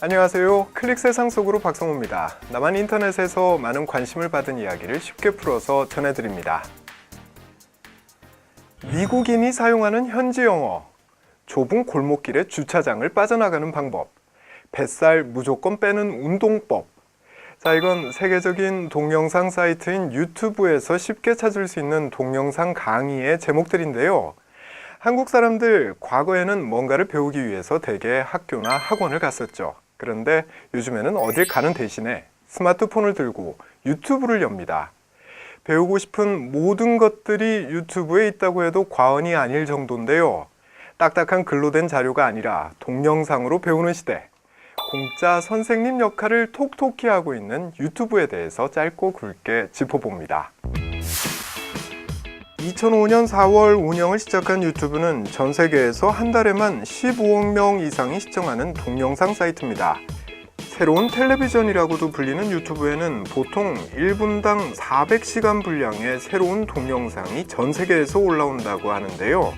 안녕하세요. 클릭 세상 속으로 박성호입니다. 나만 인터넷에서 많은 관심을 받은 이야기를 쉽게 풀어서 전해드립니다. 미국인이 사용하는 현지 영어, 좁은 골목길에 주차장을 빠져나가는 방법, 뱃살 무조건 빼는 운동법. 자, 이건 세계적인 동영상 사이트인 유튜브에서 쉽게 찾을 수 있는 동영상 강의의 제목들인데요. 한국 사람들 과거에는 뭔가를 배우기 위해서 대개 학교나 학원을 갔었죠. 그런데 요즘에는 어딜 가는 대신에 스마트폰을 들고 유튜브를 엽니다. 배우고 싶은 모든 것들이 유튜브에 있다고 해도 과언이 아닐 정도인데요. 딱딱한 글로 된 자료가 아니라 동영상으로 배우는 시대. 공짜 선생님 역할을 톡톡히 하고 있는 유튜브에 대해서 짧고 굵게 짚어봅니다. 2005년 4월 운영을 시작한 유튜브는 전 세계에서 한 달에만 15억 명 이상이 시청하는 동영상 사이트입니다. 새로운 텔레비전이라고도 불리는 유튜브에는 보통 1분당 400시간 분량의 새로운 동영상이 전 세계에서 올라온다고 하는데요.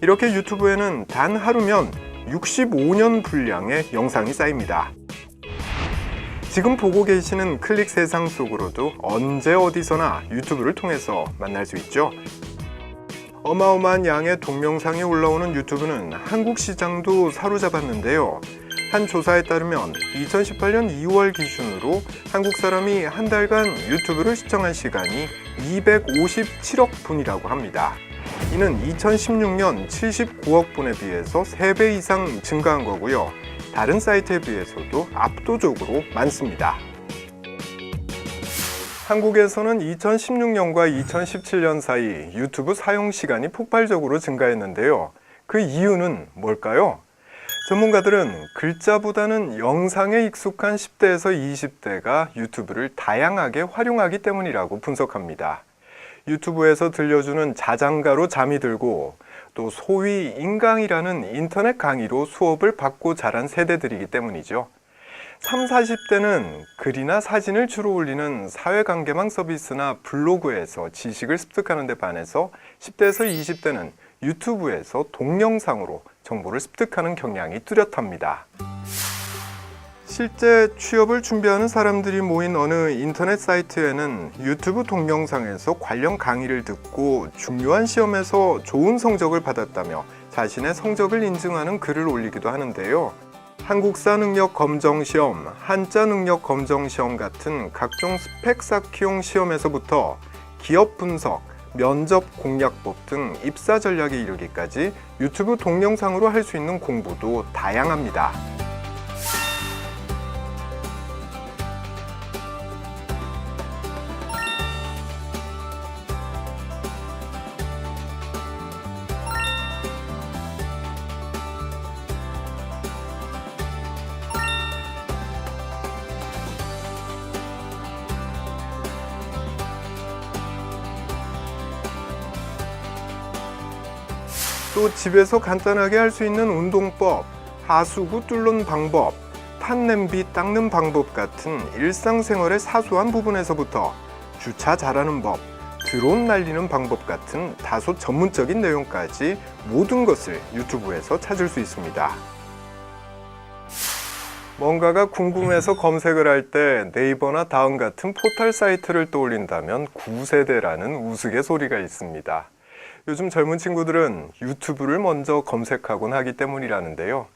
이렇게 유튜브에는 단 하루면 65년 분량의 영상이 쌓입니다. 지금 보고 계시는 클릭 세상 속으로도 언제 어디서나 유튜브를 통해서 만날 수 있죠. 어마어마한 양의 동영상이 올라오는 유튜브는 한국 시장도 사로잡았는데요. 한 조사에 따르면 2018년 2월 기준으로 한국 사람이 한 달간 유튜브를 시청한 시간이 257억 분이라고 합니다. 이는 2016년 79억 분에 비해서 3배 이상 증가한 거고요. 다른 사이트에 비해서도 압도적으로 많습니다. 한국에서는 2016년과 2017년 사이 유튜브 사용 시간이 폭발적으로 증가했는데요. 그 이유는 뭘까요? 전문가들은 글자보다는 영상에 익숙한 10대에서 20대가 유튜브를 다양하게 활용하기 때문이라고 분석합니다. 유튜브에서 들려주는 자장가로 잠이 들고 또 소위 인강이라는 인터넷 강의로 수업을 받고 자란 세대들이기 때문이죠. 30, 40대는 글이나 사진을 주로 올리는 사회관계망 서비스나 블로그에서 지식을 습득하는 데 반해서 10대에서 20대는 유튜브에서 동영상으로 정보를 습득하는 경향이 뚜렷합니다. 실제 취업을 준비하는 사람들이 모인 어느 인터넷 사이트에는 유튜브 동영상에서 관련 강의를 듣고 중요한 시험에서 좋은 성적을 받았다며 자신의 성적을 인증하는 글을 올리기도 하는데요. 한국사 능력 검정 시험, 한자 능력 검정 시험 같은 각종 스펙 쌓기용 시험에서부터 기업 분석, 면접 공략법 등 입사 전략에 이르기까지 유튜브 동영상으로 할 수 있는 공부도 다양합니다. 또 집에서 간단하게 할 수 있는 운동법, 하수구 뚫는 방법, 탄냄비 닦는 방법 같은 일상생활의 사소한 부분에서부터 주차 잘하는 법, 드론 날리는 방법 같은 다소 전문적인 내용까지 모든 것을 유튜브에서 찾을 수 있습니다. 뭔가가 궁금해서 검색을 할 때 네이버나 다음 같은 포털 사이트를 떠올린다면 구세대라는 우스갯소리가 있습니다. 요즘 젊은 친구들은 유튜브를 먼저 검색하곤 하기 때문이라는데요.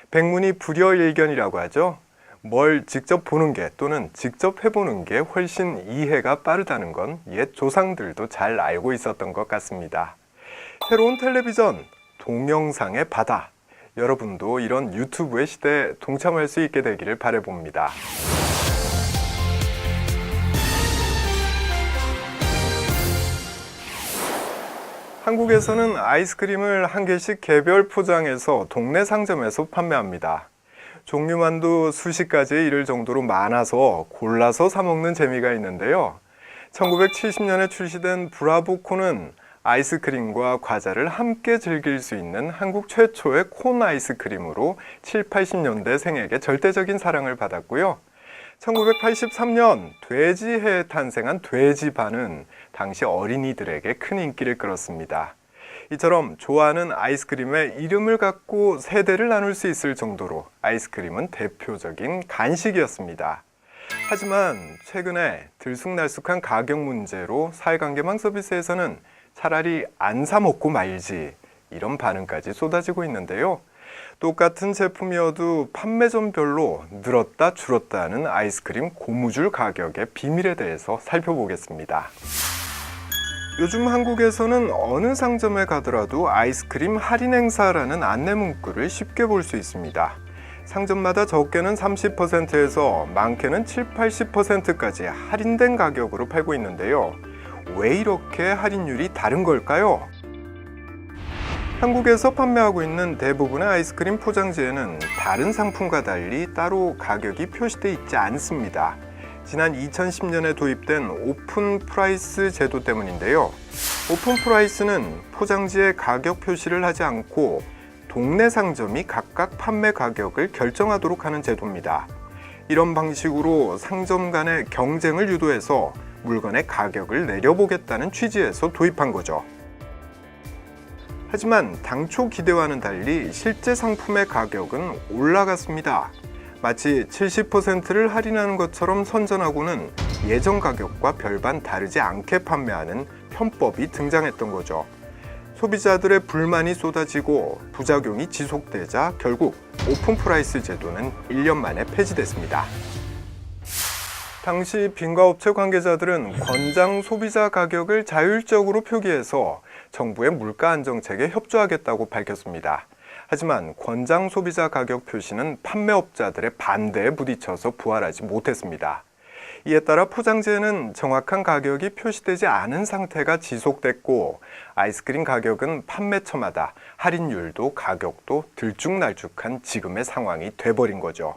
백문이 불여일견이라고 하죠. 뭘 직접 보는 게 또는 직접 해보는 게 훨씬 이해가 빠르다는 건 옛 조상들도 잘 알고 있었던 것 같습니다. 새로운 텔레비전, 동영상의 바다. 여러분도 이런 유튜브의 시대에 동참할 수 있게 되기를 바라봅니다. 한국에서는 아이스크림을 한 개씩 개별 포장해서 동네 상점에서 판매합니다. 종류만도 수십 가지에 이를 정도로 많아서 골라서 사 먹는 재미가 있는데요. 1970년에 출시된 브라보콘은 아이스크림과 과자를 함께 즐길 수 있는 한국 최초의 콘 아이스크림으로 7, 80년대 생에게 절대적인 사랑을 받았고요. 1983년 돼지해에 탄생한 돼지반은 당시 어린이들에게 큰 인기를 끌었습니다. 이처럼 좋아하는 아이스크림의 이름을 갖고 세대를 나눌 수 있을 정도로 아이스크림은 대표적인 간식이었습니다. 하지만 최근에 들쑥날쑥한 가격 문제로 사회관계망 서비스에서는 차라리 안 사 먹고 말지 이런 반응까지 쏟아지고 있는데요. 똑같은 제품이어도 판매점별로 늘었다 줄었다 하는 아이스크림 고무줄 가격의 비밀에 대해서 살펴보겠습니다. 요즘 한국에서는 어느 상점에 가더라도 아이스크림 할인 행사라는 안내 문구를 쉽게 볼 수 있습니다. 상점마다 적게는 30%에서 많게는 70~80%까지 할인된 가격으로 팔고 있는데요. 왜 이렇게 할인율이 다른 걸까요? 한국에서 판매하고 있는 대부분의 아이스크림 포장지에는 다른 상품과 달리 따로 가격이 표시되어 있지 않습니다. 지난 2010년에 도입된 오픈 프라이스 제도 때문인데요. 오픈 프라이스는 포장지에 가격 표시를 하지 않고 동네 상점이 각각 판매 가격을 결정하도록 하는 제도입니다. 이런 방식으로 상점 간의 경쟁을 유도해서 물건의 가격을 내려보겠다는 취지에서 도입한 거죠. 하지만 당초 기대와는 달리 실제 상품의 가격은 올라갔습니다. 마치 70%를 할인하는 것처럼 선전하고는 예전 가격과 별반 다르지 않게 판매하는 편법이 등장했던 거죠. 소비자들의 불만이 쏟아지고 부작용이 지속되자 결국 오픈 프라이스 제도는 1년 만에 폐지됐습니다. 당시 빙과업체 관계자들은 권장 소비자 가격을 자율적으로 표기해서 정부의 물가 안정책에 협조하겠다고 밝혔습니다. 하지만 권장 소비자 가격 표시는 판매업자들의 반대에 부딪혀서 부활하지 못했습니다. 이에 따라 포장지에는 정확한 가격이 표시되지 않은 상태가 지속됐고 아이스크림 가격은 판매처마다 할인율도 가격도 들쭉날쭉한 지금의 상황이 돼버린 거죠.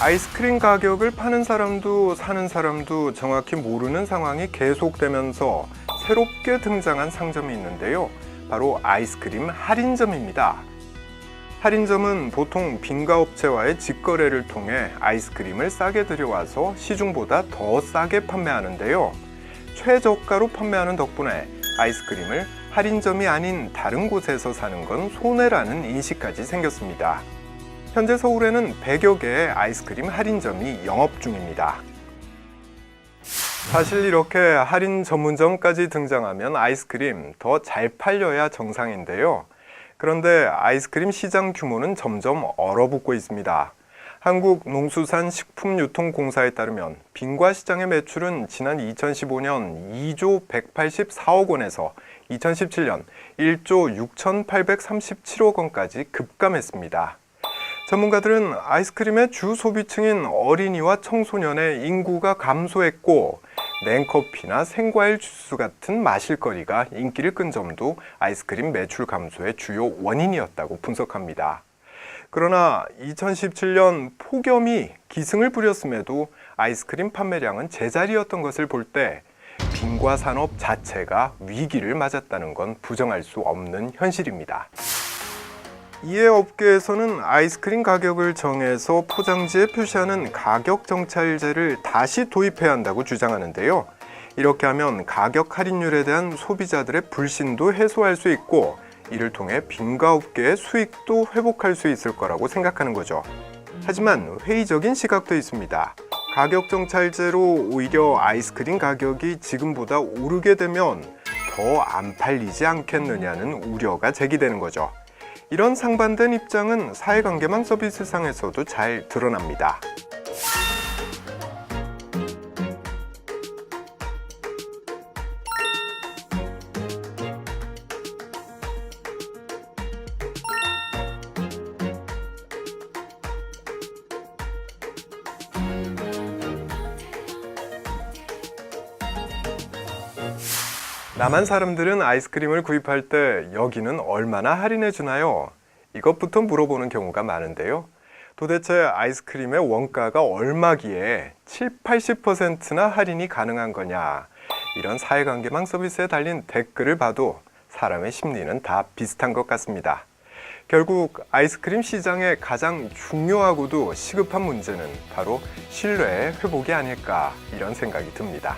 아이스크림 가격을 파는 사람도 사는 사람도 정확히 모르는 상황이 계속되면서 새롭게 등장한 상점이 있는데요. 바로 아이스크림 할인점입니다. 할인점은 보통 빙과업체와의 직거래를 통해 아이스크림을 싸게 들여와서 시중보다 더 싸게 판매하는데요. 최저가로 판매하는 덕분에 아이스크림을 할인점이 아닌 다른 곳에서 사는 건 손해라는 인식까지 생겼습니다. 현재 서울에는 100여 개의 아이스크림 할인점이 영업 중입니다. 사실 이렇게 할인 전문점까지 등장하면 아이스크림 더 잘 팔려야 정상인데요. 그런데 아이스크림 시장 규모는 점점 얼어붙고 있습니다. 한국농수산식품유통공사에 따르면 빙과 시장의 매출은 지난 2015년 2조 184억 원에서 2017년 1조 6,837억 원까지 급감했습니다. 전문가들은 아이스크림의 주 소비층인 어린이와 청소년의 인구가 감소했고 냉커피나 생과일 주스 같은 마실거리가 인기를 끈 점도 아이스크림 매출 감소의 주요 원인이었다고 분석합니다. 그러나 2017년 폭염이 기승을 부렸음에도 아이스크림 판매량은 제자리였던 것을 볼 때 빙과 산업 자체가 위기를 맞았다는 건 부정할 수 없는 현실입니다. 이에 업계에서는 아이스크림 가격을 정해서 포장지에 표시하는 가격 정찰제를 다시 도입해야 한다고 주장하는데요. 이렇게 하면 가격 할인율에 대한 소비자들의 불신도 해소할 수 있고 이를 통해 빙과업계의 수익도 회복할 수 있을 거라고 생각하는 거죠. 하지만 회의적인 시각도 있습니다. 가격 정찰제로 오히려 아이스크림 가격이 지금보다 오르게 되면 더 안 팔리지 않겠느냐는 우려가 제기되는 거죠. 이런 상반된 입장은 사회관계망 서비스상에서도 잘 드러납니다. 남한 사람들은 아이스크림을 구입할 때 여기는 얼마나 할인해 주나요? 이것부터 물어보는 경우가 많은데요. 도대체 아이스크림의 원가가 얼마기에 7, 80%나 할인이 가능한 거냐? 이런 사회관계망 서비스에 달린 댓글을 봐도 사람의 심리는 다 비슷한 것 같습니다. 결국 아이스크림 시장의 가장 중요하고도 시급한 문제는 바로 신뢰의 회복이 아닐까, 이런 생각이 듭니다.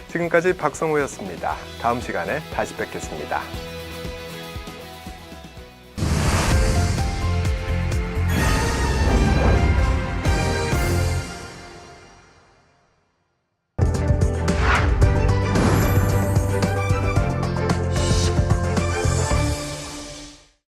지금까지 박성호였습니다. 다음 시간에 다시 뵙겠습니다.